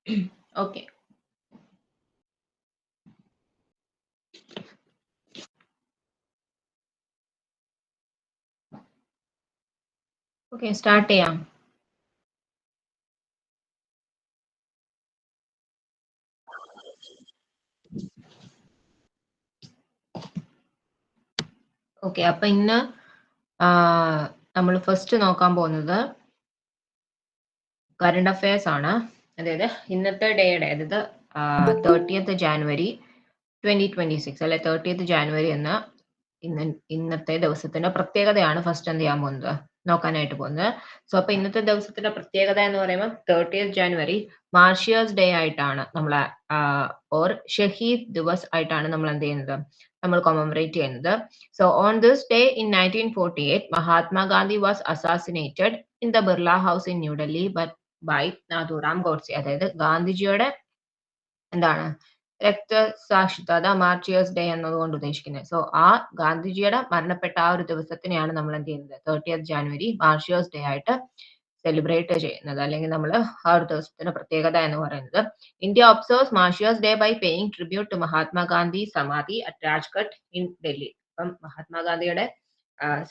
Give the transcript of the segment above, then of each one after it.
Okay. Okay, start ചെയ്യാം. Okay, അപ്പൊ ഇന്ന് നമ്മൾ ഫസ്റ്റ് നോക്കാൻ പോകുന്നത് കറണ്ട് അഫയേഴ്സ് ആണ്. അതായത് ഇന്നത്തെ ഡേയുടെ, അതായത് 30th January 2026 അല്ലെ 30th January എന്ന ഇന്നത്തെ ദിവസത്തിന്റെ പ്രത്യേകതയാണ് ഫസ്റ്റ് എന്ത് ചെയ്യാൻ പോകുന്നത്, നോക്കാനായിട്ട് പോകുന്നത്. സോ അപ്പൊ ഇന്നത്തെ ദിവസത്തിന്റെ പ്രത്യേകത എന്ന് പറയുമ്പോൾ 30th January മാർഷ്യസ് ഡേ ആയിട്ടാണ് നമ്മളെ ഓർ ഷഹീദ് ദിവസ് ആയിട്ടാണ് നമ്മൾ എന്ത് ചെയ്യുന്നത്, നമ്മൾ കൊമമറേറ്റ് ചെയ്യുന്നത്. So on this day in 1948 Mahatma Gandhi was assassinated in the Birla house in New Delhi by Nathuram Godse. അതായത് ഗാന്ധിജിയുടെ എന്താണ് രക്തസാക്ഷിത്വ മാർച്ചിയേഴ്സ് ഡേ എന്നതുകൊണ്ട് ഉദ്ദേശിക്കുന്നത്. സോ ആ ഗാന്ധിജിയുടെ മരണപ്പെട്ട ആ ഒരു ദിവസത്തിനെയാണ് നമ്മൾ എന്ത് ചെയ്യുന്നത് 30th January മാർച്ചിയേഴ്സ് ഡേ ആയിട്ട് സെലിബ്രേറ്റ് ചെയ്യുന്നത്, അല്ലെങ്കിൽ നമ്മൾ ആ ഒരു ദിവസത്തിന്റെ പ്രത്യേകത എന്ന് പറയുന്നത്. India observes martyrs day by paying tribute to Mahatma Gandhi samadhi at Rajghat in Delhi. അപ്പം മഹാത്മാഗാന്ധിയുടെ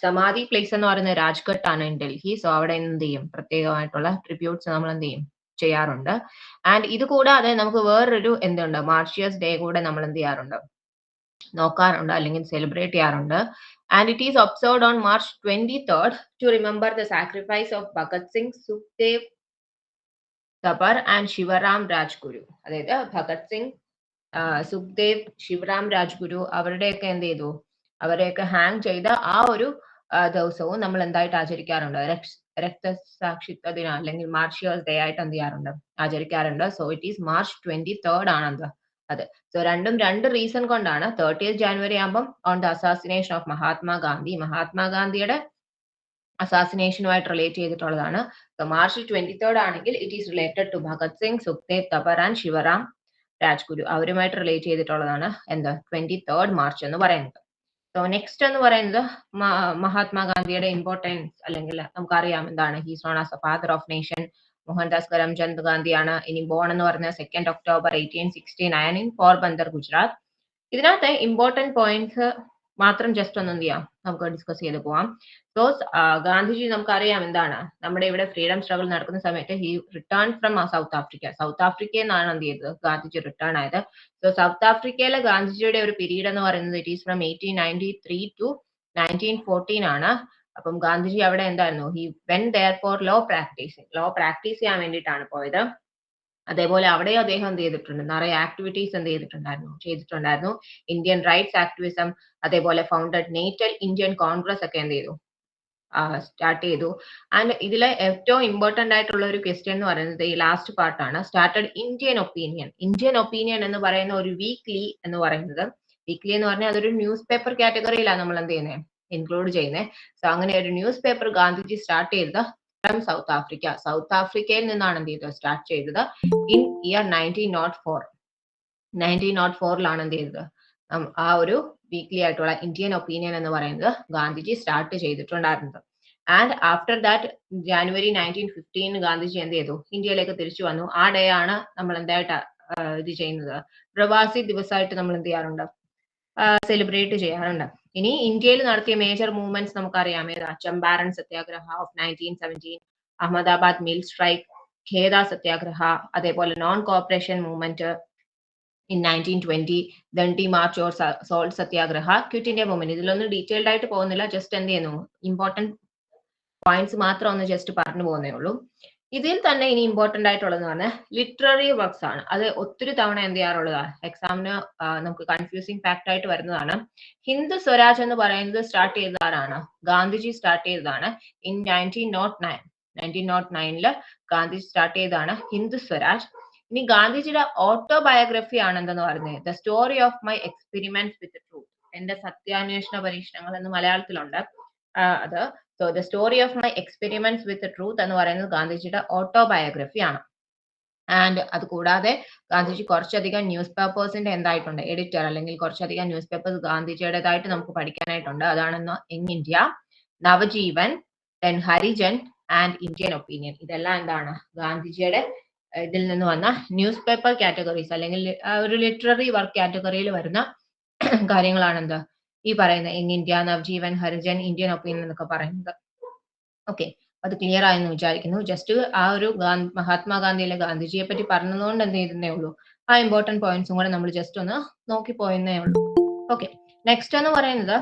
സമാധി പ്ലേസ് എന്ന് പറയുന്നത് രാജ്ഘട്ട് ആണ് ഇൻ ഡൽഹി. സോ അവിടെ എന്ത് ചെയ്യും, പ്രത്യേകമായിട്ടുള്ള ട്രിബ്യൂട്ട്സ് നമ്മൾ എന്ത് ചെയ്യും, ചെയ്യാറുണ്ട്. ആൻഡ് ഇത് കൂടാതെ നമുക്ക് വേറൊരു എന്തുണ്ട്, മാർച്ചിയേഴ്സ് ഡേ കൂടെ നമ്മൾ എന്ത് ചെയ്യാറുണ്ട്, നോക്കാറുണ്ട് അല്ലെങ്കിൽ സെലിബ്രേറ്റ് ചെയ്യാറുണ്ട്. And it is observed on March 23rd to remember the sacrifice of Bhagat Singh, Sukhdev Thapar and Shivaram Rajguru. അതായത് ഭഗത് സിംഗ്, സുഖ്ദേവ്, ശിവറാം രാജ്ഗുരു അവരുടെയൊക്കെ എന്ത് ചെയ്തു, അവരെയൊക്കെ ഹാങ് ചെയ്ത ആ ഒരു ദിവസവും നമ്മൾ എന്തായിട്ട് ആചരിക്കാറുണ്ട്, രക്തസാക്ഷിത്വ ദിനം അല്ലെങ്കിൽ മാർച്ചിയേഴ്സ് ഡേ ആയിട്ട് എന്ത് ചെയ്യാറുണ്ട്, ആചരിക്കാറുണ്ട്. So it is March 23rd ആണ് എന്ത് അത്. സോ രണ്ടും രണ്ട് റീസൺ കൊണ്ടാണ്. 30th January ആകുമ്പം on the assassination of Mahatma Gandhi, മഹാത്മാഗാന്ധിയുടെ അസാസിനേഷനുമായിട്ട് റിലേറ്റ് ചെയ്തിട്ടുള്ളതാണ്. സോ March 23rd ആണെങ്കിൽ it is related to Bhagat Singh, Sukhdev Thapar and Shivaram Rajguru. അവരുമായിട്ട് റിലേറ്റ് ചെയ്തിട്ടുള്ളതാണ് എന്ത് 23rd March എന്ന് പറയുന്നത്. സോ നെക്സ്റ്റ് എന്ന് പറയുന്നത് മഹാത്മാഗാന്ധിയുടെ ഇമ്പോർട്ടൻസ്, അല്ലെങ്കിൽ നമുക്കറിയാം എന്താണ്, he's known as a father of nation. Mohandas Karamchand ഗാന്ധിയാണ് ഇനി ബോൺ എന്ന് പറഞ്ഞ 2 October 1869 ഇൻ പോർബന്ദർ, ഗുജറാത്ത്. ഇതിനകത്ത് ഇമ്പോർട്ടന്റ് പോയിന്റ്സ് മാത്രം ജസ്റ്റ് ഒന്ന് എന്ത് ചെയ്യാം, നമുക്ക് ഡിസ്കസ് ചെയ്ത് പോവാം. സോ ഗാന്ധിജി നമുക്കറിയാം എന്താണ്, നമ്മുടെ ഇവിടെ ഫ്രീഡം സ്ട്രഗിൾ നടക്കുന്ന സമയത്ത് he return from south Africa. South ആഫ്രിക്കയിൽ നിന്നാണ് എന്ത് ചെയ്തത്, ഗാന്ധിജി റിട്ടേൺ ആയത്. സോ സൗത്ത് ആഫ്രിക്കയിലെ ഗാന്ധിജിയുടെ ഒരു പീരീഡ് എന്ന് പറയുന്നത് ഇറ്റ് ഈസ് ഫ്രം 1893 ടു 1914 ആണ്. അപ്പം ഗാന്ധിജി അവിടെ എന്തായിരുന്നു, he went there for law practice ചെയ്യാൻ വേണ്ടിയിട്ടാണ് പോയത്. അതേപോലെ അവിടെ അദ്ദേഹം എന്ത് ചെയ്തിട്ടുണ്ട്, നിറയെ ആക്ടിവിറ്റീസ് എന്ത് ചെയ്തിട്ടുണ്ടായിരുന്നു. ഇന്ത്യൻ റൈറ്റ്സ് ആക്ടിവിസം, അതേപോലെ ഫൗണ്ടഡ് നേറ്റൽ ഇന്ത്യൻ കോൺഗ്രസ് ഒക്കെ എന്ത് ചെയ്തു, സ്റ്റാർട്ട് ചെയ്തു. ആൻഡ് ഇതിലെ ഏറ്റവും ഇമ്പോർട്ടന്റ് ആയിട്ടുള്ള ഒരു ക്വസ്റ്റ്യൻ എന്ന് പറയുന്നത് ഈ ലാസ്റ്റ് പാർട്ടാണ്. സ്റ്റാർട്ടഡ് ഇന്ത്യൻ ഒപ്പീനിയൻ എന്ന് പറയുന്ന ഒരു വീക്ക്ലി എന്ന് പറയുന്നത്, വീക്ക്ലി എന്ന് പറഞ്ഞാൽ അതൊരു ന്യൂസ് പേപ്പർ കാറ്റഗറിയിലാണ് നമ്മൾ എന്ത് ചെയ്യുന്നത്, ഇൻക്ലൂഡ് ചെയ്യുന്നത്. സോ അങ്ങനെ ഒരു ന്യൂസ് പേപ്പർ ഗാന്ധിജി സ്റ്റാർട്ട് ചെയ്തത് ഫ്രം സൗത്ത് ആഫ്രിക്കയിൽ നിന്നാണ് എന്ത് ചെയ്തത്, സ്റ്റാർട്ട് ചെയ്തത് ഇൻ ഇയർ 1904 എന്ത് ചെയ്തത്, ആ ഒരു വീക്ക്ലി ആയിട്ടുള്ള ഇന്ത്യൻ ഒപ്പീനിയൻ എന്ന് പറയുന്നത് ഗാന്ധിജി സ്റ്റാർട്ട് ചെയ്തിട്ടുണ്ടായിരുന്നത്. And after that January 1915 Gandhiji എന്ത് ചെയ്തു, ഇന്ത്യയിലേക്ക് തിരിച്ചു വന്നു. ആ ഡേ ആണ് നമ്മൾ എന്തായിട്ട് ഇത് ചെയ്യുന്നത്, പ്രവാസി ദിവസമായിട്ട് നമ്മൾ എന്ത് ചെയ്യാറുണ്ട്, സെലിബ്രേറ്റ് ചെയ്യാറുണ്ട്. ഇനി ഇന്ത്യയിൽ നടത്തിയ മേജർ മൂവ്മെന്റ്സ് നമുക്കറിയാം. ചമ്പാരൻ സത്യാഗ്രഹ ഓഫ് 1917, അഹമ്മദാബാദ് മിൽ സ്ട്രൈക്ക്, ഖേദ സത്യാഗ്രഹ, അതേപോലെ non corporation movement in 1920, Dandi March or salt Satyagraha, quit India movement. ഇതിലൊന്നും ഡീറ്റെയിൽഡ് ആയിട്ട് പോകുന്നില്ല, ജസ്റ്റ് എന്ത് ചെയ്യുന്നു, ഇമ്പോർട്ടന്റ് പോയിന്റ്സ് മാത്രം ഒന്ന് ജസ്റ്റ് പറഞ്ഞു പോകുന്നേ ഉള്ളൂ. ഇതിൽ തന്നെ ഇനി ഇമ്പോർട്ടന്റ് ആയിട്ടുള്ളതെന്ന് പറഞ്ഞാൽ ലിറ്റററി വർക്ക്സ് ആണ്. അത് ഒത്തിരി തവണ എന്ത് ചെയ്യാറുള്ളതാണ്, എക്സാമിന് നമുക്ക് കൺഫ്യൂസിങ് ഫാക്ട് ആയിട്ട് വരുന്നതാണ്. ഹിന്ദു സ്വരാജ് എന്ന് പറയുന്നത് സ്റ്റാർട്ട് ചെയ്തതാണ്, ഗാന്ധിജി സ്റ്റാർട്ട് ചെയ്തതാണ് ഇൻ 1909 ഗാന്ധിജി സ്റ്റാർട്ട് ചെയ്തതാണ് ഹിന്ദു സ്വരാജ്. ഇനി ഗാന്ധിജിയുടെ ഓട്ടോബയോഗ്രഫി ആണ് എന്തെന്ന് പറയുന്നത്, the story of my experiments with truth, എന്റെ സത്യാന്വേഷണ പരീക്ഷണങ്ങൾ എന്ന് മലയാളത്തിലുണ്ട് അത്. So the story of my experiments with truth എന്ന് പറയുന്നത് ഗാന്ധിജിയുടെ ഓട്ടോബയോഗ്രഫി ആണ്. ആൻഡ് അത് കൂടാതെ ഗാന്ധിജി കുറച്ചധികം ന്യൂസ് പേപ്പേഴ്സിന്റെ എന്തായിട്ടുണ്ട്, എഡിറ്റർ, അല്ലെങ്കിൽ കുറച്ചധികം ന്യൂസ് പേപ്പേഴ്സ് ഗാന്ധിജിയുടേതായിട്ട് നമുക്ക് പഠിക്കാനായിട്ടുണ്ട്. അതാണെന്ന് young India, Navajeevan, then Harijan and Indian opinion. ഇതെല്ലാം എന്താണ്, ഗാന്ധിജിയുടെ ഇതിൽ നിന്ന് വന്ന ന്യൂസ് പേപ്പർ കാറ്റഗറീസ് അല്ലെങ്കിൽ ഒരു ലിറ്റററി വർക്ക് കാറ്റഗറിയിൽ വരുന്ന കാര്യങ്ങളാണ് എന്ത് ഈ പറയുന്ന in India, Navajeevan, Harijan, Indian opinion എന്നൊക്കെ പറയുന്നത്. ഓക്കെ, അത് ക്ലിയർ ആയെന്ന് വിചാരിക്കുന്നു. ജസ്റ്റ് ആ ഒരു മഹാത്മാഗാന്ധിയിലെ ഗാന്ധിജിയെ പറ്റി പറഞ്ഞതുകൊണ്ട് എന്ത് ചെയ്തേ ഉള്ളൂ, ആ ഇമ്പോർട്ടന്റ് പോയിന്റ്സും കൂടെ നമ്മൾ ജസ്റ്റ് ഒന്ന് നോക്കി പോയെന്നേ ഉള്ളൂ. ഓക്കെ, നെക്സ്റ്റ് എന്ന് പറയുന്നത്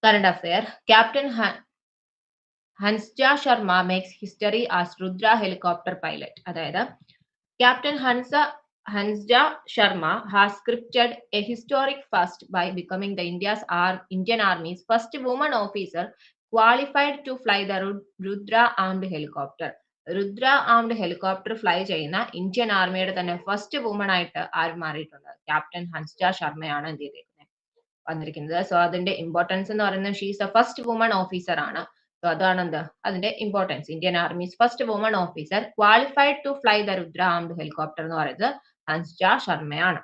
current affair. Captain Hansja Sharma makes history as Rudra helicopter pilot. അതായത് captain Hansja Sharma has scripted a historic first by becoming the Indian Army's first woman officer qualified to fly the Rudra armed helicopter. Rudra armed helicopter fly ചെയ്യുന്ന Indian ആർമിയുടെ തന്നെ first woman ആയിട്ട് ആര് മാറിയിട്ടുണ്ട്? Captain ഹൻസ്ജ ശർമ്മയാണ് എന്ത് ചെയ്തിരിക്കുന്നത്, വന്നിരിക്കുന്നത്. സോ അതിന്റെ ഇമ്പോർട്ടൻസ് എന്ന് പറയുന്നത് she's a first woman officer ആണ്. സോ അതാണ് എന്ത് അതിന്റെ importance. Indian army's first woman officer qualified to fly the Rudra armed helicopter എന്ന് പറയുന്നത് ഹൻസ്ജ ശർമ്മയാണ്.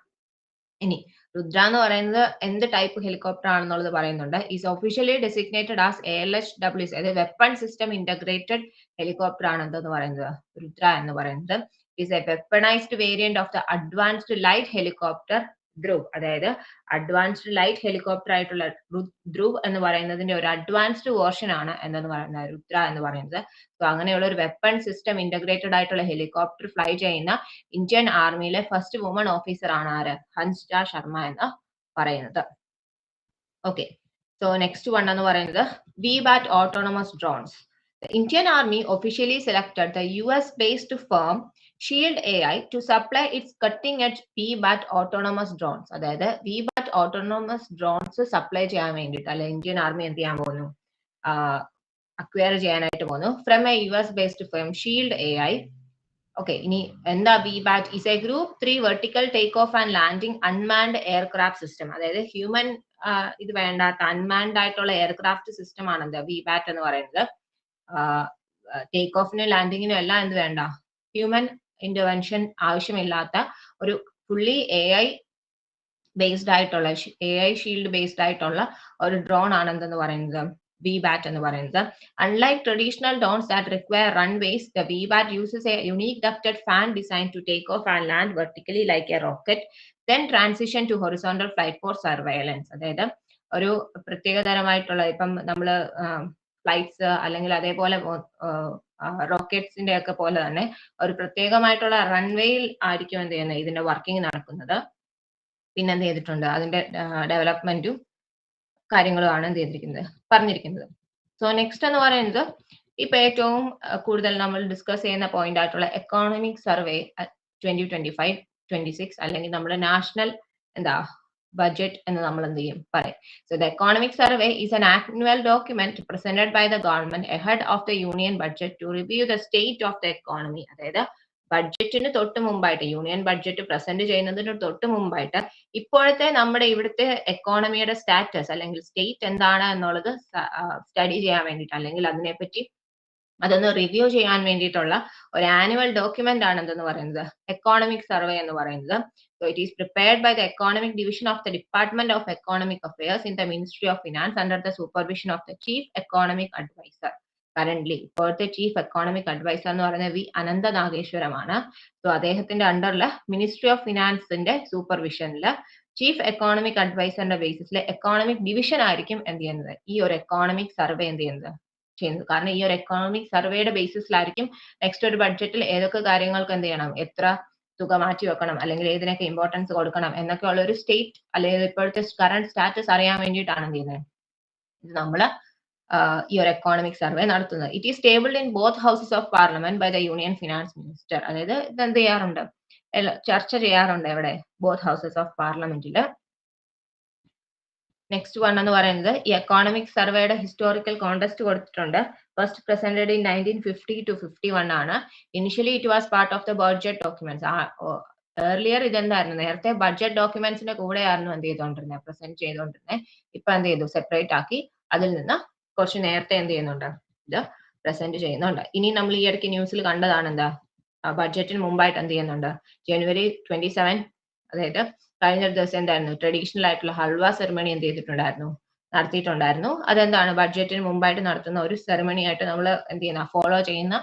ഇനി രുദ്ര എന്ന് പറയുന്നത് എന്ത് ടൈപ്പ് ഹെലികോപ്റ്റർ ആണെന്നുള്ളത് പറയുന്നുണ്ട്. Is officially designated as ALHWC, അതായത് വെപ്പൺ സിസ്റ്റം ഇന്റഗ്രേറ്റഡ് ഹെലികോപ്റ്റർ ആണ് എന്തെന്ന് പറയുന്നത് രുദ്ര എന്ന് പറയുന്നത്. Is A weaponised variant of the advanced light helicopter Dhruv. അതായത് അഡ്വാൻസ്ഡ് ലൈറ്റ് ഹെലികോപ്റ്റർ ആയിട്ടുള്ള ധ്രുവ് എന്ന് പറയുന്നതിന്റെ ഒരു അഡ്വാൻസ്ഡ് വേർഷൻ ആണ് എന്തെന്ന് പറയുന്നത് രുദ്ര എന്ന് പറയുന്നത്. സോ അങ്ങനെയുള്ള ഒരു വെപ്പൺ സിസ്റ്റം ഇന്റഗ്രേറ്റഡ് ആയിട്ടുള്ള ഹെലികോപ്റ്റർ ഫ്ലൈ ചെയ്യുന്ന ഇന്ത്യൻ ആർമിയിലെ ഫസ്റ്റ് വുമൺ ഓഫീസർ ആണ് ആര്? ഹൻസ്ജ ശർമ്മ എന്ന് പറയുന്നത്. ഓക്കെ, സോ നെക്സ്റ്റ് വൺ എന്ന് പറയുന്നത് VBAT autonomous drones. The Indian Army officially selected the US-based firm Shield AI to supply its cutting-edge VBAT autonomous drones. അതായത് VBAT autonomous drones supply ചെയ്യാൻ വേണ്ടിയിട്ട് അല്ലെ ഇന്ത്യൻ ആർമി എന്ത് ചെയ്യാൻ പോകുന്നു, അക്വയർ ചെയ്യാനായിട്ട് പോകുന്നു from A US-based firm Shield AI. Okay, ഇനി എന്താ VBAT? is a Group 3 vertical take-off and landing unmanned aircraft system. അതായത് ഹ്യൂമൻ ഇത് വേണ്ടാത്ത അൺമാൻഡ് ആയിട്ടുള്ള എയർക്രാഫ്റ്റ് സിസ്റ്റം ആണ് എന്താ VBAT എന്ന് പറയുന്നത്. ടേക്ക് ഓഫിനും ലാൻഡിങ്ങിനും എല്ലാം എന്ത് വേണ്ട, ഹ്യൂമൻ ഇന്റർവെൻഷൻ ആവശ്യമില്ലാത്ത ഒരു ഫുള്ളി AI ബേസ്ഡ് ആയിട്ടുള്ള AI ഷീൽഡ് ബേസ്ഡ് ആയിട്ടുള്ള ഒരു ഡ്രോൺ ആണ് എന്തെന്ന് പറയുന്നത് VBAT എന്ന് പറയുന്നത്. Unlike traditional drones that require runways, the VBAT uses a unique ducted fan designed to take off and land vertically like a rocket, then transition to horizontal flight for surveillance. അതായത് ഒരു പ്രത്യേകതരമായിട്ടുള്ള ഇപ്പം നമ്മള് flights അല്ലെങ്കിൽ അതേപോലെ റോക്കറ്റ്സിന്റെ ഒക്കെ പോലെ തന്നെ ഒരു പ്രത്യേകമായിട്ടുള്ള റൺവേയിൽ ആയിരിക്കും എന്ത് ചെയ്യുന്നത് ഇതിന്റെ വർക്കിംഗ് നടക്കുന്നത്. പിന്നെ എന്ത് ചെയ്തിട്ടുണ്ട്, അതിന്റെ ഡെവലപ്മെന്റും കാര്യങ്ങളുമാണ് എന്ത് ചെയ്തിരിക്കുന്നത് പറഞ്ഞിരിക്കുന്നത്. സോ നെക്സ്റ്റ് എന്ന് പറയുന്നത് ഇപ്പൊ ഏറ്റവും കൂടുതൽ നമ്മൾ ഡിസ്കസ് ചെയ്യുന്ന പോയിന്റ് ആയിട്ടുള്ള എക്കോണമിക് സർവേ 2025-26 അല്ലെങ്കിൽ നമ്മുടെ നാഷണൽ എന്താ ബഡ്ജറ്റ് എന്ന് നമ്മൾ എന്ത് ചെയ്യും പറയും. So the economic survey is an annual document presented by the government ahead of the union budget to review the state of the economy. അതായത് ബഡ്ജറ്റിന് തൊട്ട് മുമ്പായിട്ട്, യൂണിയൻ ബഡ്ജറ്റ് പ്രസന്റ് ചെയ്യുന്നതിന് തൊട്ട് മുമ്പായിട്ട് ഇപ്പോഴത്തെ നമ്മുടെ ഇവിടുത്തെ എക്കോണമിയുടെ സ്റ്റാറ്റസ് അല്ലെങ്കിൽ സ്റ്റേറ്റ് എന്താണ് എന്നുള്ളത് സ്റ്റഡി ചെയ്യാൻ വേണ്ടിയിട്ട് അല്ലെങ്കിൽ അതിനെപ്പറ്റി അതൊന്ന് റിവ്യൂ ചെയ്യാൻ വേണ്ടിയിട്ടുള്ള ഒരു ആനുവൽ ഡോക്യുമെന്റ് ആണ് എന്തെന്ന് പറയുന്നത് എക്കോണമിക് സർവേ എന്ന് പറയുന്നത്. So it is prepared by the Economic Division of the Department of Economic Affairs in the Ministry of Finance under the supervision of the Chief Economic Advisor. Currently ഇപ്പോഴത്തെ chief economic advisor എന്ന് പറയുന്നത് V Anantha നാഗേശ്വരമാണ്. So അദ്ദേഹത്തിന്റെ അണ്ടറിൽ ministry of ഫിനാൻസിന്റെ സൂപ്പർവിഷനിൽ chief economic അഡ്വൈസറിന്റെ ബേസിസിൽ എക്കോണമിക് ഡിവിഷൻ ആയിരിക്കും എന്ത് ചെയ്യുന്നത് ഈ ഒരു എക്കോണമിക് സർവേ എന്ത് ചെയ്യുന്നത്. കാരണം ഈ ഒരു എക്കോണമിക് സർവേയുടെ ബേസിസിലായിരിക്കും നെക്സ്റ്റ് ഒരു ബഡ്ജറ്റിൽ ഏതൊക്കെ കാര്യങ്ങൾക്ക് എന്ത് ചെയ്യണം, എത്ര തുക മാറ്റി വെക്കണം അല്ലെങ്കിൽ ഏതിനൊക്കെ ഇമ്പോർട്ടൻസ് കൊടുക്കണം എന്നൊക്കെ ഉള്ള ഒരു സ്റ്റേറ്റ് അല്ലെങ്കിൽ ഇപ്പോഴത്തെ കറന്റ് സ്റ്റാറ്റസ് അറിയാൻ വേണ്ടിയിട്ടാണ് എന്ത് ചെയ്യുന്നത് ഇത് നമ്മള് ഈ ഒരു എക്കോണമിക് സർവേ നടത്തുന്നത്. It is tabled in both houses of parliament by the union finance minister. അതായത് ഇത് എന്ത് ചെയ്യാറുണ്ട്, ചർച്ച ചെയ്യാറുണ്ട് എവിടെ, ബോത്ത് ഹൗസസ് ഓഫ് പാർലമെന്റില്. നെക്സ്റ്റ് വൺ എന്ന് പറയുന്നത് ഈ എക്കോണമിക് സർവേയുടെ ഹിസ്റ്റോറിക്കൽ കോണ്ടെക്സ്റ്റ് കൊടുത്തിട്ടുണ്ട്. ഫസ്റ്റ് പ്രസന്റഡ് ഇൻ 1950-51 ആണ്. Initially it was part of the budget documents. Earlier ഇതെന്തായിരുന്നു, നേരത്തെ ബഡ്ജറ്റ് ഡോക്യുമെന്റ്സിന്റെ കൂടെയായിരുന്നു എന്ത് ചെയ്തോണ്ടിരുന്നത്, പ്രസന്റ് ചെയ്തോണ്ടിരുന്നത്. ഇപ്പൊ എന്ത് ചെയ്തു, സെപ്പറേറ്റ് ആക്കി അതിൽ നിന്ന് കുറച്ച് നേരത്തെ എന്ത് ചെയ്യുന്നുണ്ട്, ഇത് പ്രസന്റ് ചെയ്യുന്നുണ്ട്. ഇനി നമ്മൾ ഈ ഇടയ്ക്ക് ന്യൂസിൽ കണ്ടതാണ് എന്താ, ബഡ്ജറ്റിന് മുമ്പായിട്ട് എന്ത് ചെയ്യുന്നുണ്ട്, January 27, അതായത് കഴിഞ്ഞ ദിവസം എന്തായിരുന്നു ട്രഡീഷണൽ ആയിട്ടുള്ള ഹൽവ സെറിമണി എന്ത് ചെയ്തിട്ടുണ്ടായിരുന്നു, നടത്തിയിട്ടുണ്ടായിരുന്നു. അതെന്താണ് ബഡ്ജറ്റിന് മുമ്പായിട്ട് നടത്തുന്ന ഒരു സെറിമണി ആയിട്ട് നമ്മൾ എന്ത് ചെയ്യുന്ന ഫോളോ ചെയ്യുന്ന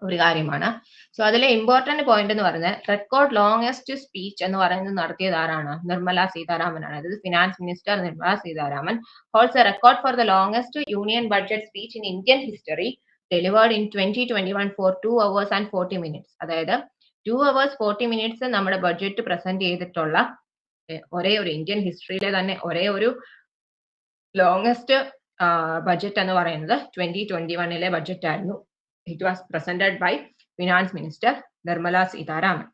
ഒരു കാര്യമാണ്. സോ അതിലെ ഇമ്പോർട്ടന്റ് പോയിന്റ് എന്ന് പറയുന്നത് റെക്കോർഡ് ലോങ്സ്റ്റ് സ്പീച്ച് എന്ന് പറയുന്നത് നടത്തിയത് ആരാണ്? നിർമ്മല സീതാരാമനാണ്. അതായത് finance minister Nirmala Sitharaman holds a record for the longest union budget speech in Indian history delivered in 2021 for 2 hours and 40 minutes. അതായത് 2 hours 40 minutes നമ്മുടെ ബഡ്ജറ്റ് പ്രസന്റ് ചെയ്തിട്ടുള്ള ഒരേ ഒരു ഇന്ത്യൻ ഹിസ്റ്ററിയിലെ തന്നെ ഒരേ ഒരു ലോങ്സ്റ്റ് ബഡ്ജറ്റ് എന്ന് പറയുന്നത് 2021 ബഡ്ജറ്റ് ആയിരുന്നു. It was presented by Finance Minister Nirmala Sitharaman.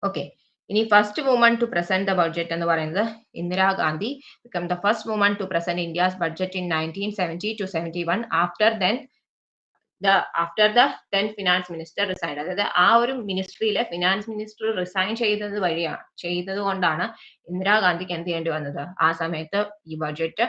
Okay. ഇനി first woman to present the budget എന്ന് പറയുന്നത് Indira Gandhi became the first woman to present India's budget in 1970 to 71 after the then finance minister resigned. അതായത് ആ ഒരു മിനിസ്ട്രിയിലെ finance minister resign ചെയ്തത് കൊണ്ടാണ് ഇന്ദിരാഗാന്ധിക്ക് എന്ത് ചെയ്യേണ്ടി വന്നത്? ആ സമയത്ത് ഈ ബഡ്ജറ്റ്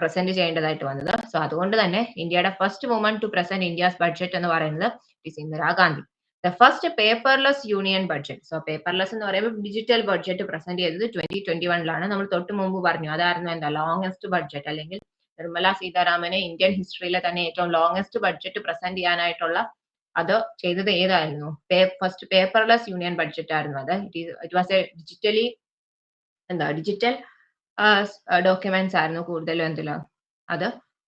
പ്രസന്റ് ചെയ്യേണ്ടതായിട്ട് വന്നത്. സോ അതുകൊണ്ട് തന്നെ ഇന്ത്യയുടെ first woman to present India's budget എന്ന് പറയുന്നത് is Indira Gandhi. The first paperless union budget. So paperless എന്ന് പറയുമ്പോൾ ഡിജിറ്റൽ ബഡ്ജറ്റ് പ്രസന്റ് ചെയ്തത് 2021 നമ്മൾ തൊട്ട് മുമ്പ് പറഞ്ഞു. അതായിരുന്നു എന്താ ലോങ്സ്റ്റ് ബഡ്ജറ്റ്, അല്ലെങ്കിൽ നിർമ്മല സീതാരാമനെ ഇന്ത്യൻ ഹിസ്റ്ററിയിലെ തന്നെ ഏറ്റവും ലോങ്സ്റ്റ് ബഡ്ജറ്റ് പ്രസന്റ് ചെയ്യാനായിട്ടുള്ള അത് ചെയ്തത് ഏതായിരുന്നു? ഫസ്റ്റ് പേപ്പർലെസ് യൂണിയൻ ബഡ്ജറ്റ് ആയിരുന്നു അത്. It was A digital documents ആയിരുന്നു കൂടുതലും എന്തിലും അത്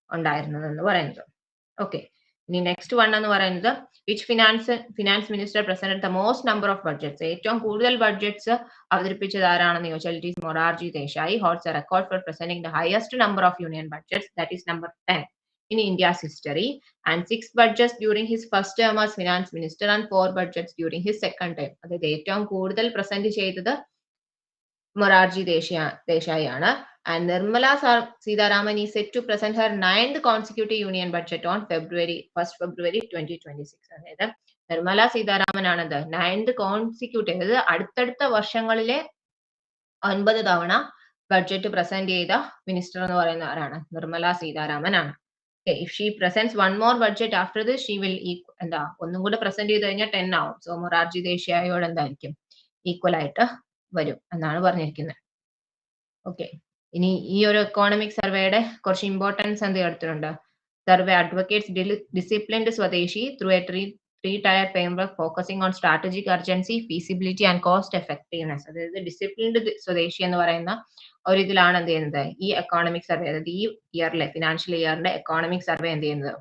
ഉണ്ടായിരുന്നത് എന്ന് പറയുന്നത്. ഓക്കെ, ഇനി നെക്സ്റ്റ് വൺ എന്ന് പറയുന്നത് which finance minister presented the most number of budgets. ഏറ്റവും കൂടുതൽ ബഡ്ജറ്റ്സ് അവതരിപ്പിച്ചത് ആരാണെന്ന് ചോദിച്ചാൽ it is Morarji Desai. Holds a record four presenting the highest number of union budgets, that is number 10 in India's history, and 6 budgets during his first term as finance minister and 4 budgets during his second term. അതായത് ഏറ്റവും കൂടുതൽ present ചെയ്തത് മൊറാർജി ദേശായി ആണ്. And Nirmala Sitharaman is set to present her 9th consecutive union budget on February 2026. അതായത് നിർമ്മല സീതാരാമൻ ആണത് 9th consecutive, അതായത് അടുത്തടുത്ത വർഷങ്ങളിലെ 9 തവണ ബഡ്ജറ്റ് പ്രസന്റ് ചെയ്ത മിനിസ്റ്റർ എന്ന് പറയുന്ന ആരാണ്? നിർമ്മല സീതാരാമൻ ആണ്. If she presents one more budget after this, she will ഒന്നും കൂടെ പ്രസന്റ് ചെയ്ത് കഴിഞ്ഞാൽ 10 ആവും. സോ മൊറാർജി ദേശായിയോട് എന്തായിരിക്കും? ഈക്വൽ ആയിട്ട് വരും എന്നാണ് പറഞ്ഞിരിക്കുന്നത്. ഓക്കെ, ഇനി ഈ ഒരു എക്കോണമിക് സർവേയുടെ കുറച്ച് ഇമ്പോർട്ടൻസ് എന്ത് എടുത്തിട്ടുണ്ട്? സർവേ അഡ്വക്കേറ്റ്സ് ഡിസിപ്ലിൻഡ് സ്വദേശി through A three-tier framework focusing on strategic urgency, feasibility and cost effectiveness. അതായത് ഡിസിപ്ലിൻഡ് സ്വദേശി എന്ന് പറയുന്ന ഒരു ഇതിലാണ് എന്ത് ചെയ്യുന്നത്? ഈ എക്കോണമിക് സർവേ, അതായത് ഈ ഇയറിലെ ഫിനാൻഷ്യൽ ഇയറിന്റെ എക്കോണമിക് സർവേ എന്ത് ചെയ്യുന്നത്?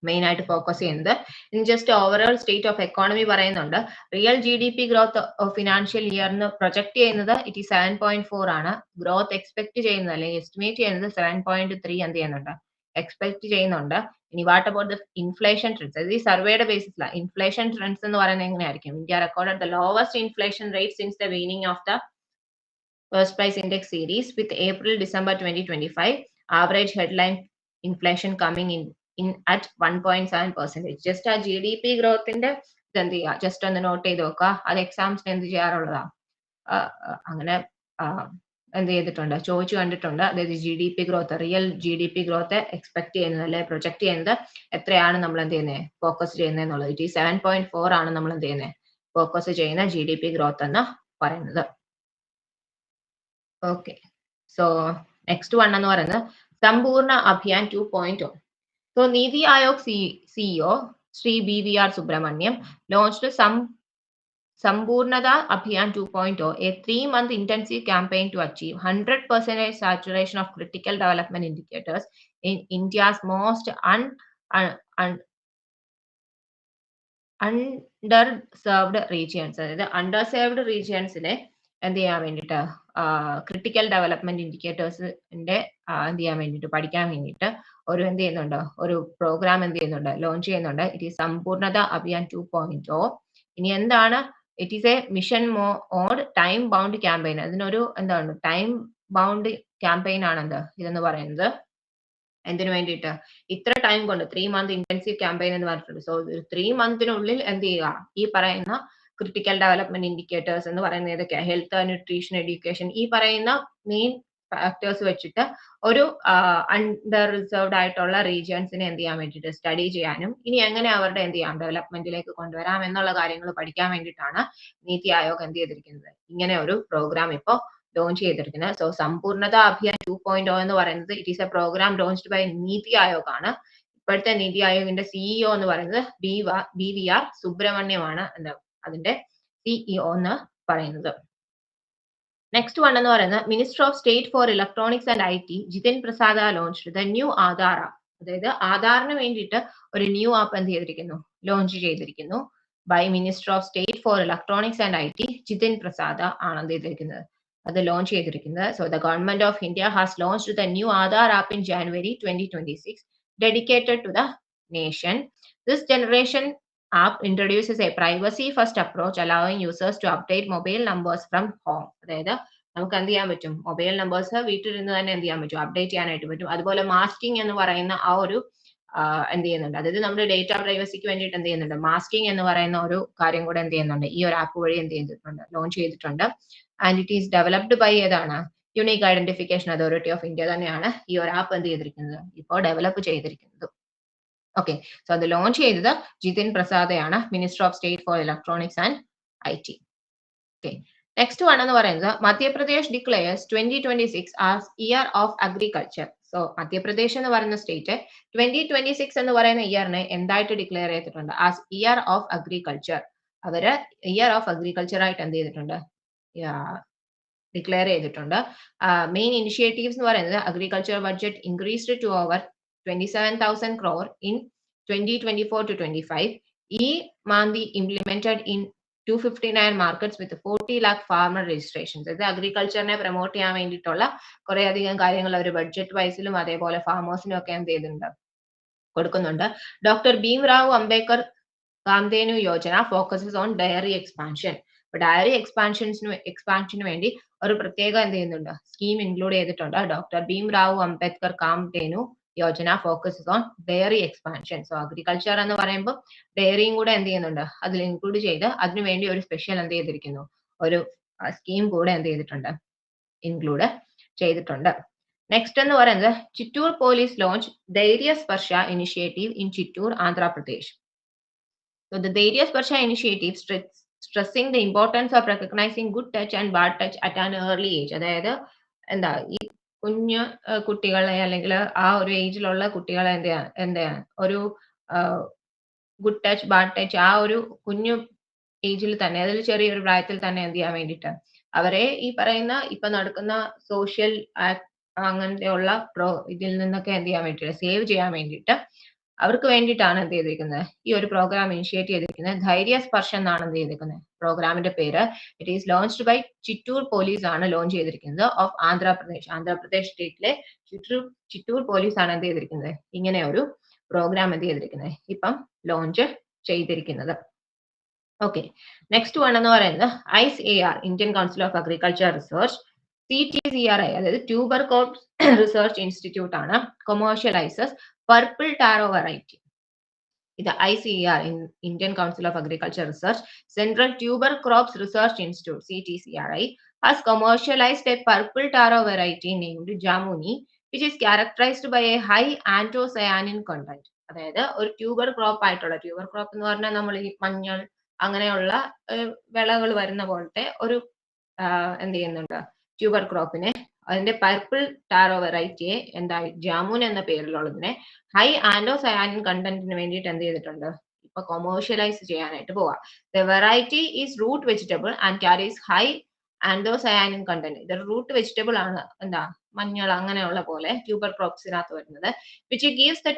മെയിൻ ആയിട്ട് ഫോക്കസ് ചെയ്യുന്നത് in just overall state of economy പറയുന്നുണ്ട്. റിയൽ GDP ഗ്രോത്ത് ഫിനാൻഷ്യൽ ഇയറിന് പ്രൊജക്ട് ചെയ്യുന്നത് ഇറ്റ് ഈ 7.4 ആണ്. ഗ്രോത്ത് എക്സ്പെക്ട് ചെയ്യുന്നത് അല്ലെങ്കിൽ എസ്റ്റിമേറ്റ് ചെയ്യുന്നത് 7.3 എന്ത് ചെയ്യുന്നുണ്ട്? എക്സ്പെക്ട് ചെയ്യുന്നുണ്ട്. ഇനി what about the inflation trends? അതായത് ഈ സർവേയുടെ ബേസിസിലാണ് ഇൻഫ്ലേഷൻ ട്രെൻഡ്സ് എന്ന് പറയുന്നത് എങ്ങനെയായിരിക്കും? India recorded the lowest inflation rate since the beginning of the first prize index series with April-December 2025 average headline inflation coming in at 1.7%. Just ആ GDP ഗ്രോത്തിന്റെ എന്ത് ചെയ്യുക? Just ഒന്ന് നോട്ട് ചെയ്ത് നോക്കുക. അത് എക്സാംസിന് എന്ത് ചെയ്യാറുള്ളതാ? അങ്ങനെ എന്ത് ചെയ്തിട്ടുണ്ട്? ചോദിച്ചു കണ്ടിട്ടുണ്ട്. അതായത് GDP growth, real GDP growth expect ചെയ്യുന്നത് അല്ലെ പ്രൊജക്ട് ചെയ്യുന്നത് എത്രയാണ് നമ്മൾ എന്ത് ചെയ്യുന്നത്? ഫോക്കസ് ചെയ്യുന്നത് എന്നുള്ളത്. ഇറ്റ് ഈ 7.4 ആണ് നമ്മൾ എന്ത് ചെയ്യുന്നത്? ഫോക്കസ് ചെയ്യുന്ന GDP ഗ്രോത്ത് എന്ന് പറയുന്നത്. ഓക്കെ, സോ നെക്സ്റ്റ് വൺ എന്ന് പറയുന്നത് സമ്പൂർണ്ണ Abhiyan 2.0. So Niti Aayog CEO Sri BVR Subramaniam launched Sampurnata Abhiyan 2.0, a 3-month intensive campaign to achieve 100% saturation of critical development indicators in India's most underserved regions. അതായത് underserved regionsനെ എന്ത് ചെയ്യാൻ വേണ്ടിയിട്ട് critical development ഇൻഡിക്കേറ്റേഴ്സിന്റെ എന്ത് ചെയ്യാൻ വേണ്ടിയിട്ട് പഠിക്കാൻ വേണ്ടിയിട്ട് ഒരു എന്ത് ചെയ്യുന്നുണ്ട്? ഒരു പ്രോഗ്രാം എന്ത് ചെയ്യുന്നുണ്ട്? ലോഞ്ച് ചെയ്യുന്നുണ്ട്. It is Sampoornata Abhiyan 2.0. ഇനി എന്താണ്? It is a mission mode time bound campaign. അതിനൊരു എന്താണ്? ടൈം ബൗണ്ട് ക്യാമ്പയിൻ ആണ് ഇതെന്ന് പറയുന്നത്. എന്തിനു വേണ്ടിയിട്ട്? ഇത്ര ടൈം കൊണ്ട് 3 month ഇന്റൻസീവ് ക്യാമ്പയിൻ എന്ന് പറഞ്ഞിട്ടുണ്ട്. സോ 3 monthനുള്ളിൽ എന്ത് ചെയ്യുക? ഈ പറയുന്ന ക്രിട്ടിക്കൽ ഡെവലപ്മെന്റ് ഇൻഡിക്കേറ്റേഴ്സ് എന്ന് പറയുന്നത് ഏതൊക്കെയാ? ഹെൽത്ത്, ന്യൂട്രീഷൻ, എഡ്യൂക്കേഷൻ, ഈ പറയുന്ന മെയിൻ ഫാക്ടേഴ്സ് വെച്ചിട്ട് ഒരു അണ്ടർ റിസർവ്ഡ് ആയിട്ടുള്ള റീജിയൻസിനെ എന്ത് ചെയ്യാൻ വേണ്ടിയിട്ട് സ്റ്റഡി ചെയ്യാനും ഇനി എങ്ങനെ അവരുടെ എന്ത് ചെയ്യാം ഡെവലപ്മെന്റിലേക്ക് കൊണ്ടുവരാം എന്നുള്ള കാര്യങ്ങൾ പഠിക്കാൻ വേണ്ടിയിട്ടാണ് നീതി ആയോഗ് എന്ത് ചെയ്തിരിക്കുന്നത്? ഇങ്ങനെ ഒരു പ്രോഗ്രാം ഇപ്പോൾ ലോഞ്ച് ചെയ്തിരിക്കുന്നത്. സോ സമ്പൂർണ്ണത അഭിയാൻ 2.0 എന്ന് പറയുന്നത് it is a programme launched by NITI Aayog ആണ്. ഇപ്പോഴത്തെ നീതി ആയോഗിന്റെ സിഇഒ എന്ന് പറയുന്നത് BVR സുബ്രഹ്മണ്യമാണ് അതിന്റെ സിഇഒ എന്ന് പറയുന്നത്. നെക്സ്റ്റ് വൺ എന്ന് പറയുന്നത് minister of state for electronics and IT Jitin Prasad launch the new Aadhaar app. അതായത് ആധാറിന് വേണ്ടിയിട്ട് ഒരു ന്യൂ ആപ്പ് എന്ത് ചെയ്തിരിക്കുന്നു, ലോഞ്ച് ചെയ്തിരിക്കുന്നു. By minister of state for electronics and IT Jitin Prasad ആണ് എന്ത് ചെയ്തിരിക്കുന്നത്, അത് ലോഞ്ച് ചെയ്തിരിക്കുന്നത്. So the government of India has launched the new Aadhaar app in January 2026 dedicated to the nation. This generation app introduces a privacy first approach allowing users to update mobile numbers from home. അതായത് നമുക്ക് എന്ത് ചെയ്യാൻ പറ്റും, mobile numbers വീട്ടിലിരുന്ന് തന്നെ എന്ത് ചെയ്യാൻ പറ്റും, അപ്ഡേറ്റ് ചെയ്യാനായിട്ട് പറ്റും. അതുപോലെ മാസ്കിംഗ് എന്ന് പറയുന്ന ആ ഒരു എന്ത് ചെയ്യുന്നുണ്ട്, അതായത് നമ്മുടെ ഡേറ്റ പ്രൈവസിക്ക് വേണ്ടിയിട്ട് എന്ത് ചെയ്യുന്നുണ്ട്, മാസ്കിംഗ് എന്ന് പറയുന്ന ഒരു കാര്യം കൂടെ എന്ത് ചെയ്യുന്നുണ്ട്, ഈ ഒരു ആപ്പ് വഴി എന്ത് ചെയ്തിട്ടുണ്ട്, ലോഞ്ച് ചെയ്തിട്ടുണ്ട്. And it is developed by ഏതാണ്, unique identification authority of India തന്നെയാണ് ഈ ഒരു ആപ്പ് എന്ത് ചെയ്തിരിക്കുന്നത്, ഇപ്പോൾ ഡെവലപ്പ് ചെയ്തിരിക്കുന്നത്. ഓക്കെ, സോ അത് ലോഞ്ച് ചെയ്തത് ജിതിൻ പ്രസാദയാണ്, minister of state for electronics and IT. Okay, next one എന്ന് പറയുന്നത് Madhya Pradesh declares 2026 as year of agriculture. So Madhya Pradesh എന്ന് പറയുന്ന സ്റ്റേറ്റ് 2026 എന്ന് പറയുന്ന ഇയറിനെ എന്തായിട്ട് ഡിക്ലെയർ ചെയ്തിട്ടുണ്ട്, ആസ് ഇയർ ഓഫ് അഗ്രികൾച്ചർ. അവര് ഇയർ ഓഫ് അഗ്രികൾച്ചർ ആയിട്ട് എന്ത് ചെയ്തിട്ടുണ്ട്, ഡിക്ലെയർ ചെയ്തിട്ടുണ്ട്. മെയിൻ ഇനിഷ്യേറ്റീവ്സ് എന്ന് പറയുന്നത് agriculture budget increased to over 27,000 crore in 2024 to 25. E-Mandi implemented in 259 markets with 40 lakh farmer registrations. ഇത് അഗ്രികൾച്ചറിനെ പ്രൊമോട്ട് ചെയ്യാൻ വേണ്ടിയിട്ടുള്ള കുറെ അധികം കാര്യങ്ങൾ അവർ ബഡ്ജറ്റ് വൈസിലും അതേപോലെ ഫാമേഴ്സിനും ഒക്കെ എന്ത് ചെയ്തിട്ടുണ്ട്, കൊടുക്കുന്നുണ്ട്. Doctor Bhimrao Ambedkar Kamdhenu Yojana focuses on dairy expansion. Dairy എക്സ്പാൻഷന് വേണ്ടി ഒരു പ്രത്യേക എന്ത് ചെയ്യുന്നുണ്ട്, സ്കീം ഇൻക്ലൂഡ് ചെയ്തിട്ടുണ്ട്. Doctor Bhimrao Ambedkar Kamdhenu Yojana focuses on dairy expansion. So agriculture എന്ന് പറയുമ്പോൾ ഡയറിയും കൂടെ എന്ത് ചെയ്യുന്നുണ്ട്, അതിൽ ഇൻക്ലൂഡ് ചെയ്ത് അതിനുവേണ്ടി ഒരു സ്പെഷ്യൽ എന്ത് ചെയ്തിരിക്കുന്നു, ഒരു സ്കീം കൂടെ എന്ത് ചെയ്തിട്ടുണ്ട്, ഇൻക്ലൂഡ് ചെയ്തിട്ടുണ്ട്. നെക്സ്റ്റ് എന്ന് പറയുന്നത് Chittoor police launch Dhairya Sparsha initiative in Chittoor, Andhra Pradesh. So the Dhairya Sparsha initiative stressing the importance of recognizing good touch and bad touch at an early age. അതായത് എന്താ, ഈ കുഞ്ഞു കുട്ടികളെ അല്ലെങ്കിൽ ആ ഒരു ഏജിലുള്ള കുട്ടികളെ എന്താ ഒരു ഗുഡ് ടച്ച് ബാഡ് ടച്ച് ആ ഒരു കുഞ്ഞു ഏജിൽ തന്നെ, അതിൽ ചെറിയൊരു പ്രായത്തിൽ തന്നെ എന്ത് ചെയ്യാൻ വേണ്ടിയിട്ട് അവരെ ഈ പറയുന്ന ഇപ്പൊ നടക്കുന്ന സോഷ്യൽ അങ്ങനത്തെ ഉള്ള ഇതിൽ നിന്നൊക്കെ എന്ത് ചെയ്യാൻ വേണ്ടിയിട്ട്, സേവ് ചെയ്യാൻ വേണ്ടിയിട്ട് അവർക്ക് വേണ്ടിയിട്ടാണ് എന്ത് ചെയ്തിരിക്കുന്നത്, ഈ ഒരു പ്രോഗ്രാം ഇനിഷ്യേറ്റ് ചെയ്തിരിക്കുന്നത്. ധൈര്യ സ്പർശ എന്നാണ് എന്ത് ചെയ്തിരിക്കുന്നത് പ്രോഗ്രാമിന്റെ പേര്. It is launched by Chittoor police ആണ് ലോഞ്ച് ചെയ്തിരിക്കുന്നത് ഓഫ് ആന്ധ്രാപ്രദേശ്. ആന്ധ്രാപ്രദേശ് സ്റ്റേറ്റിലെ ചിറ്റൂർ പോലീസ് ആണ് എന്ത് ചെയ്തിരിക്കുന്നത്, ഇങ്ങനെ ഒരു പ്രോഗ്രാം എന്ത് ചെയ്തിരിക്കുന്നത്, ഇപ്പം ലോഞ്ച് ചെയ്തിരിക്കുന്നത്. ഓക്കെ, നെക്സ്റ്റ് വൺ എന്ന് പറയുന്നത് ICAR Indian council of agriculture research. CTCRI അതായത് ട്യൂബർ ക്രോപ്സ് റിസർച്ച് ഇൻസ്റ്റിറ്റ്യൂട്ട് ആണ് കൊമേഴ്ഷ്യലൈസസ് പർപ്പിൾ ടാരോ വെറൈറ്റി. ഇത് ICAR Indian council of agriculture research central tuber crops research institute CTCRI has commercialized a purple taro variety named Jamuni, which is characterized by a high anthocyanin content. അതായത് ഒരു tuber crop ആയിട്ടുള്ള, tuber crop എന്ന് പറഞ്ഞാൽ നമ്മൾ ഈ മഞ്ഞൾ അങ്ങനെയുള്ള വിളകൾ വരുന്ന പോലത്തെ ഒരു എന്ത് ചെയ്യുന്നുണ്ട്, ട്യൂബർ ക്രോപ്പിനെ, അതിന്റെ പർപ്പിൾ ടാരോ വെറൈറ്റിയെ എന്താ ജാമുൻ എന്ന പേരിലുള്ളതിനെ ഹൈ ആൻഡോസയാനിൻ കണ്ടന്റിന് വേണ്ടിയിട്ട് എന്ത് ചെയ്തിട്ടുണ്ട്, ഇപ്പൊ കൊമേഴ്ഷ്യലൈസ് ചെയ്യാനായിട്ട് പോവാം. The variety is root vegetable and carries high anthocyanin content. ഇത് റൂട്ട് വെജിറ്റബിൾ ആണ്, എന്താ മഞ്ഞൾ അങ്ങനെയുള്ള പോലെ ട്യൂബർ ക്രോപ്സിനകത്ത് വരുന്നത്. Which gives the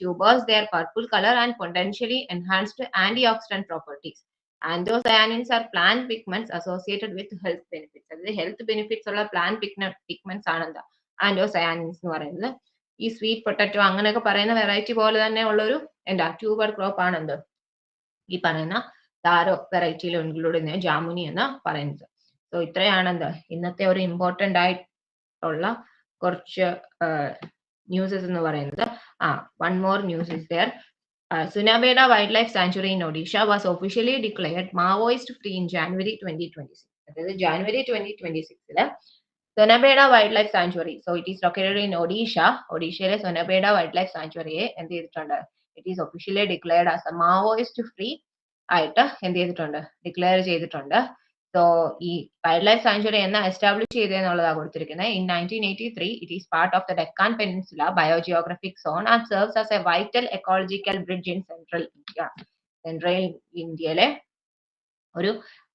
tubers their purple color and potentially enhanced antioxidant properties. Anthocyanins are plant pigments associated with health benefits. അതായത് health benefits ഉള്ള പ്ലാന്റ് പിഗ്മെന്റ്സ് ആണ് എന്താ ആൻഡോസയാനിൻസ് എന്ന് പറയുന്നത്. ഈ സ്വീറ്റ് പൊട്ടറ്റോ അങ്ങനെയൊക്കെ പറയുന്ന വെറൈറ്റി പോലെ തന്നെ ഉള്ളൊരു എന്താ ട്യൂബർ ക്രോപ്പ് ആണ് എന്ത് ഈ പറയുന്ന ടാരോ വെറൈറ്റിയിൽ ഇൻക്ലൂഡ് ചെയ്യുന്ന ജാമുനി എന്ന് പറയുന്നത്. സോ ഇത്രയാണ് എന്ത് ഇന്നത്തെ ഒരു ഇമ്പോർട്ടന്റ് ആയിട്ടുള്ള കുറച്ച് ന്യൂസസ് എന്ന് പറയുന്നത്. One more news is there. Sunabeda Wildlife Sanctuary in Odisha was officially declared Maoist free in January 2026. അതായത് January 2026 Sunabeda Wildlife Sanctuary. So it is located in Odisha. ഒഡീഷയിലെ Sunabeda Wildlife Sanctuaryയെ എന്ത് ചെയ്തിട്ടുണ്ട്, it is officially declared as a Maoist free ആയിട്ട് എന്ത് ചെയ്തിട്ടുണ്ട്, declare ചെയ്തിട്ടുണ്ട്. So ഈ wild life sanctuary എന്ന എസ്റ്റാബ്ലിഷ് ചെയ്തെന്നുള്ളതാണ് കൊടുത്തിരിക്കുന്നത്. In 1983 it is part of the Deccan peninsula biogeographic zone and serves as a vital ecological bridge in central India. Central ഇന്ത്യയിലെ ഒരു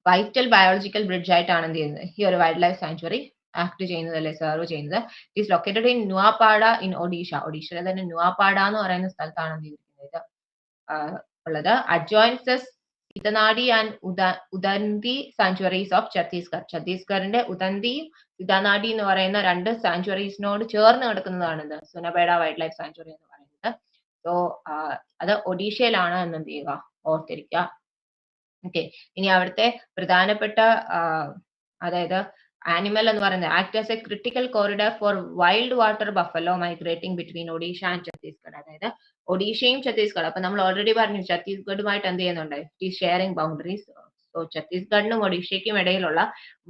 വൈറ്റൽ ബയോളജിക്കൽ ബ്രിഡ്ജ് ആയിട്ടാണ് എന്ത് ചെയ്യുന്നത് ഈ ഒരു വൈൽഡ് ലൈഫ് സാങ്ച്വറി ആക്ട് ചെയ്യുന്നത് അല്ലെ സെർവ് ചെയ്യുന്നത്. It is located in Nuapada in Odisha. ഒഡീഷയിലെ തന്നെ നുവാപാഡ എന്ന് പറയുന്ന സ്ഥലത്താണ് എന്ത് ചെയ്തിരിക്കുന്നത് ഉള്ളത്. Adjoins Sitanadi and Udanti sanctuaries of Chhattisgarh. ഛത്തീസ്ഗഡിന്റെ ഉദന്തി സിതനാടി എന്ന് പറയുന്ന രണ്ട് സാങ്ച്വറീസിനോട് ചേർന്ന് കിടക്കുന്നതാണ് ഇത് സുനബേഡ വൈൽഡ് ലൈഫ് സാങ്ച്വറി എന്ന് പറയുന്നത്. സോ അത് ഒഡീഷയിലാണ് എന്ന് എന്ത് ചെയ്യുക ഓർത്തിരിക്കുക. ഓക്കെ, ഇനി അവിടുത്തെ പ്രധാനപ്പെട്ട അതായത് ആനിമൽ എന്ന് പറയുന്നത് act as A critical corridor four wild water buffalo migrating between Odisha and Chhattisgarh. അതായത് ഒഡീഷയും ഛത്തീസ്ഗഡ്, അപ്പൊ നമ്മൾ ഓൾറെഡി പറഞ്ഞു ഛത്തീസ്ഗഡുമായിട്ട് എന്ത് ചെയ്യുന്നുണ്ട്, it is sharing boundaries. So ഛത്തീസ്ഗഡിനും ഒഡീഷയ്ക്കും ഇടയിലുള്ള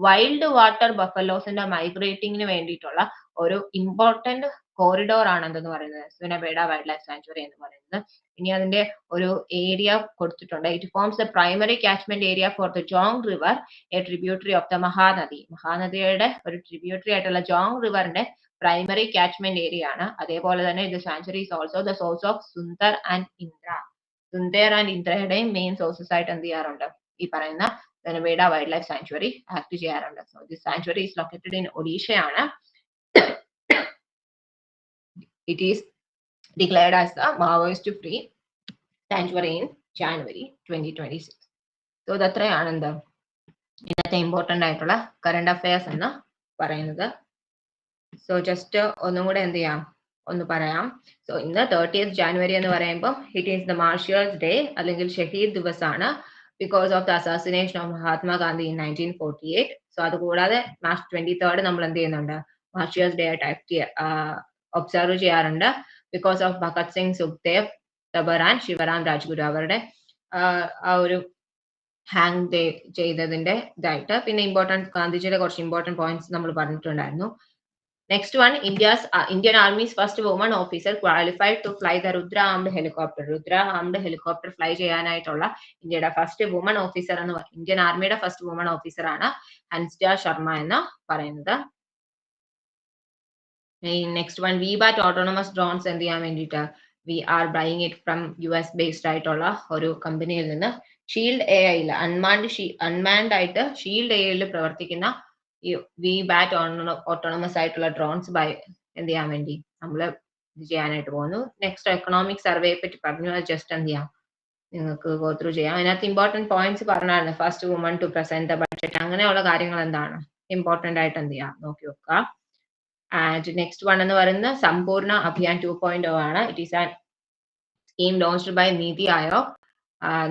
വൈൽഡ് വാട്ടർ ബഫലോസിന്റെ മൈഗ്രേറ്റിംഗിന് വേണ്ടിയിട്ടുള്ള ഒരു ഇമ്പോർട്ടന്റ് കോറിഡോർ ആണ് എന്തെന്ന് പറയുന്നത് സുനബേഡ വൈൽഡ് ലൈഫ് സാങ്ച്വറി എന്ന് പറയുന്നത്. ഇനി അതിന്റെ ഒരു ഏരിയ കൊടുത്തിട്ടുണ്ട്. It forms the primary catchment area for the Jong river, a tributary of the Mahanadi. മഹാനദിയുടെ ഒരു ട്രിബ്യൂട്ടറി ആയിട്ടുള്ള ജോങ് റിവറിന്റെ പ്രൈമറി കാച്ച്മെന്റ് ഏരിയ ആണ്. അതേപോലെ തന്നെ ഇത് sanctuary is also the source of Sunder and Indra. Sunder and ഇന്ദ്രയുടെയും മെയിൻ സോഴ്സസ് ആയിട്ട് എന്ത് ചെയ്യാറുണ്ട് ഈ പറയുന്ന Sunabeda wild life sanctuary act ചെയ്യാറുണ്ട്. So this sanctuary is located in ഒഡീഷയാണ്. It is declared as the Maoist free sanctuary in January 2026. So ഇതത്രയാണ് എന്ത് ഇന്നത്തെ ഇമ്പോർട്ടന്റ് ആയിട്ടുള്ള കറണ്ട് അഫയേഴ്സ് എന്ന് പറയുന്നത്. സോ ജസ്റ്റ് ഒന്നും കൂടെ എന്ത് ചെയ്യാം ഒന്ന് പറയാം. സോ ഇന്ന് 30th January എന്ന് പറയുമ്പോൾ it is the martyrs day അല്ലെങ്കിൽ ഷഹീദ് ദിവസ് ആണ്, because of the assassination of Mahatma Gandhi in 1948. So അതുകൂടാതെ മാർച്ച് 23rd നമ്മൾ എന്ത് ചെയ്യുന്നുണ്ട് മാർഷ്യൽസ് ഡേ ആയിട്ട് ഒബ്സർവ് ചെയ്യാറുണ്ട്, because of Bhagat Singh, Sukhdev, Thapar and Shivaram Rajguru അവരുടെ ആ ഒരു ഹാങ് ചെയ്തതിന്റെ ഇതായിട്ട്. പിന്നെ ഗാന്ധിജിയുടെ കുറച്ച് ഇമ്പോർട്ടന്റ് പോയിന്റ്സ് നമ്മൾ പറഞ്ഞിട്ടുണ്ടായിരുന്നു. Next one, Indian army's first woman officer qualified to fly the Rudra armed helicopter. Rudra armed helicopter fly ചെയ്യാനായിട്ടുള്ള ഇന്ത്യയുടെ ഫസ്റ്റ് വുമൺ ഓഫീസർ എന്ന് ഇന്ത്യൻ ആർമിയുടെ ഫസ്റ്റ് വുമൺ ഓഫീസർ ആണ് ഹൻസ്ജ ശർമ്മ എന്ന് പറയുന്നത്. Next one, VBAT autonomous drones എന്ത് ചെയ്യാൻ വേണ്ടിയിട്ട് we are buying it from US based ആയിട്ടുള്ള ഒരു കമ്പനിയിൽ നിന്ന്. ഷീൽഡ് AI അൺമാൻഡ് ആയിട്ട് ഷീൽഡ് AI പ്രവർത്തിക്കുന്ന ഈ വിബാറ്റ് ഓട്ടോണമസ് ആയിട്ടുള്ള ഡ്രോൺസ് എന്ത് ചെയ്യാൻ വേണ്ടി നമ്മൾ ഇത് ചെയ്യാനായിട്ട് പോകുന്നു. നെക്സ്റ്റ്, എക്കണോമിക് സർവേയെ പറ്റി പറഞ്ഞു, അത് ജസ്റ്റ് എന്ത് ചെയ്യാം നിങ്ങൾക്ക് ഗോ ത്രൂ ചെയ്യാം. അതിനകത്ത് ഇമ്പോർട്ടന്റ് പോയിന്റ്സ് പറഞ്ഞായിരുന്നു. First woman to present the budget, അങ്ങനെയുള്ള കാര്യങ്ങൾ എന്താണ് ഇമ്പോർട്ടന്റ് ആയിട്ട് എന്ത് ചെയ്യാം നോക്കി വെക്കുക. ആൻഡ് നെക്സ്റ്റ് വൺ എന്ന് പറയുന്നത് സമ്പൂർണ്ണ അഭിയാൻ 2.0 ആണ്. It is an scheme launched by NITI Aayog.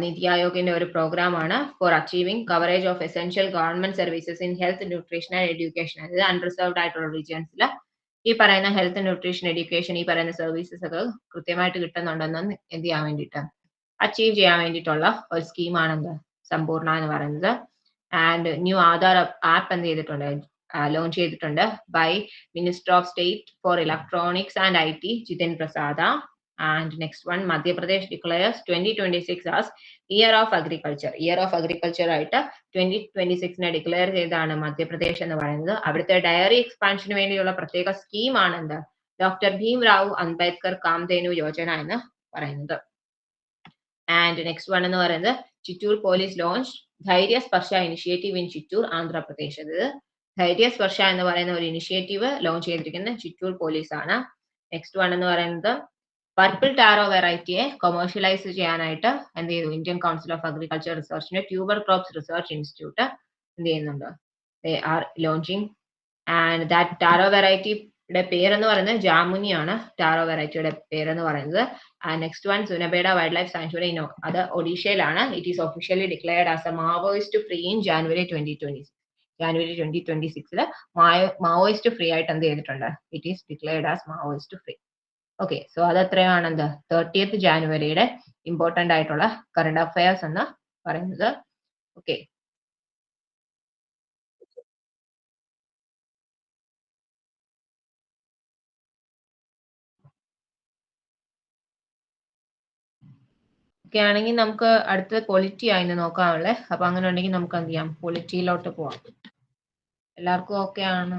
NITI ആയോഗിന്റെ ഒരു പ്രോഗ്രാം ആണ് for achieving coverage of essential government services in health, nutrition and education. അതായത് അൺറിസർവ്ഡ് ആയിട്ടുള്ള റീജിയൻസിൽ ഈ പറയുന്ന ഹെൽത്ത്, ന്യൂട്രീഷൻ, എഡ്യൂക്കേഷൻ ഈ പറയുന്ന സർവീസസ് ഒക്കെ കൃത്യമായിട്ട് കിട്ടുന്നുണ്ടെന്ന് എന്ത് ചെയ്യാൻ വേണ്ടിയിട്ട് അച്ചീവ് ചെയ്യാൻ വേണ്ടിയിട്ടുള്ള ഒരു സ്കീമാണെന്ത് സമ്പൂർണ്ണ എന്ന് പറയുന്നത്. ആൻഡ് ന്യൂ ആധാർ ആപ്പ് എന്ത് ചെയ്തിട്ടുണ്ട് ലോഞ്ച് ചെയ്തിട്ടുണ്ട് by minister of state for electronics and IT Jitin Prasada. And next one, Madhya Pradesh declares 2026 as year of agriculture. Year of agriculture ആയിട്ട് 2026 ഡിക്ലെയർ ചെയ്താണ് മധ്യപ്രദേശ് എന്ന് പറയുന്നത്. അവിടുത്തെ ഡയറി എക്സ്പാൻഷന് വേണ്ടിയുള്ള പ്രത്യേക സ്കീമാണ് എന്ത് ഡോക്ടർ ഭീംറാവു അംബേദ്കർ കാംധേനു യോജന എന്ന് പറയുന്നത്. ആൻഡ് നെക്സ്റ്റ് വൺ എന്ന് പറയുന്നത് Chittoor police launch Dhairya Sparsha initiative in Chittoor, Andhra Pradesh. അത് ധൈര്യ സ്പർശ എന്ന് പറയുന്ന ഒരു ഇനിഷ്യേറ്റീവ് ലോഞ്ച് ചെയ്തിരിക്കുന്നത് ചിറ്റൂർ പോലീസ് ആണ്. നെക്സ്റ്റ് വൺ എന്ന് പറയുന്നത് പർപ്പിൾ ടാരോ വെറൈറ്റിയെ കൊമേഴ്ഷ്യലൈസ് ചെയ്യാനായിട്ട് എന്ത് ചെയ്തു ഇന്ത്യൻ കൗൺസിൽ ഓഫ് അഗ്രികൾച്ചർ റിസർച്ചിന്റെ ട്യൂബർ ക്രോപ്സ് റിസർച്ച് ഇൻസ്റ്റിറ്റ്യൂട്ട് എന്ത് ചെയ്യുന്നുണ്ട്, they are launching. And that taro വെറൈറ്റിയുടെ പേരെന്ന് പറയുന്നത് ജാമുനിയാണ്, ടാരോ വെറൈറ്റിയുടെ പേരെന്ന് പറയുന്നത്. Next one, Sunabeda wild life sanctuary അത് ഒഡീഷയിലാണ്. It is officially declared as a Maoist free in January 2026. January 2026 Maoist free ആയിട്ട് എന്ത് ചെയ്തിട്ടുണ്ട്, it is declared as Maoist free. Okay, so അതത്രയാണ് എന്ത് 30th ജാനുവരിയുടെ ഇമ്പോർട്ടന്റ് ആയിട്ടുള്ള കറണ്ട് അഫയേഴ്സ് എന്ന് പറയുന്നത്. ഓക്കെ, ഓക്കെ ആണെങ്കിൽ നമുക്ക് അടുത്ത പൊളിറ്റി ആയിന്ന് നോക്കാനുള്ളത്. അപ്പൊ അങ്ങനെ ഉണ്ടെങ്കിൽ നമുക്ക് എന്ത് ചെയ്യാം, പൊളിറ്റിയിലോട്ട് പോവാം. എല്ലാവർക്കും ഓക്കെ ആണ്?